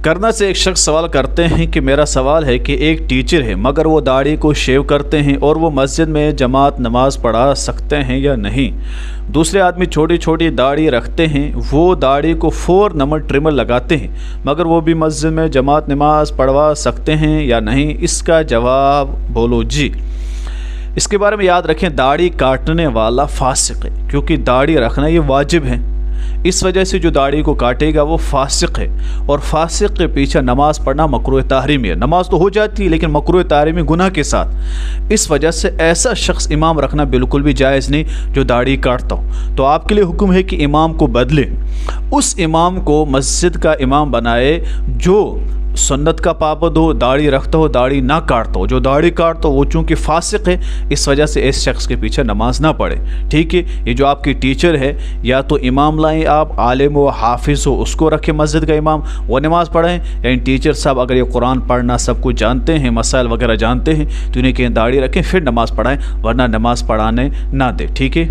کرنا سے ایک شخص سوال کرتے ہیں کہ میرا سوال ہے کہ ایک ٹیچر ہے مگر وہ داڑھی کو شیو کرتے ہیں اور وہ مسجد میں جماعت نماز پڑھا سکتے ہیں یا نہیں؟ دوسرے آدمی چھوٹی چھوٹی داڑھی رکھتے ہیں، وہ داڑھی کو 4 نمبر ٹرمر لگاتے ہیں مگر وہ بھی مسجد میں جماعت نماز پڑھوا سکتے ہیں یا نہیں؟ اس کا جواب بولو جی۔ اس کے بارے میں یاد رکھیں، داڑھی کاٹنے والا فاسق ہے، کیونکہ داڑھی رکھنا یہ واجب ہے، اس وجہ سے جو داڑھی کو کاٹے گا وہ فاسق ہے، اور فاسق کے پیچھے نماز پڑھنا مکروہ تحریمی ہے۔ نماز تو ہو جاتی ہے لیکن مکروہ تحریمی گناہ کے ساتھ، اس وجہ سے ایسا شخص امام رکھنا بالکل بھی جائز نہیں جو داڑھی کاٹتا ہو۔ تو آپ کے لیے حکم ہے کہ امام کو بدلے، اس امام کو مسجد کا امام بنائے جو سنت کا پابند ہو، داڑھی رکھتا ہو، داڑھی نہ کاٹتا ہو۔ جو داڑھی کاٹتا ہو وہ چونکہ فاسق ہے، اس وجہ سے اس شخص کے پیچھے نماز نہ پڑھے، ٹھیک ہے؟ یہ جو آپ کی ٹیچر ہے، یا تو امام لائیں، آپ عالم و حافظ ہو، اس کو رکھیں مسجد کا امام، وہ نماز پڑھیں، یا ٹیچر صاحب اگر یہ قرآن پڑھنا سب کچھ جانتے ہیں، مسائل وغیرہ جانتے ہیں، تو انہیں کہیں داڑھی رکھیں پھر نماز پڑھائیں، ورنہ نماز پڑھانے نہ دیں، ٹھیک ہے؟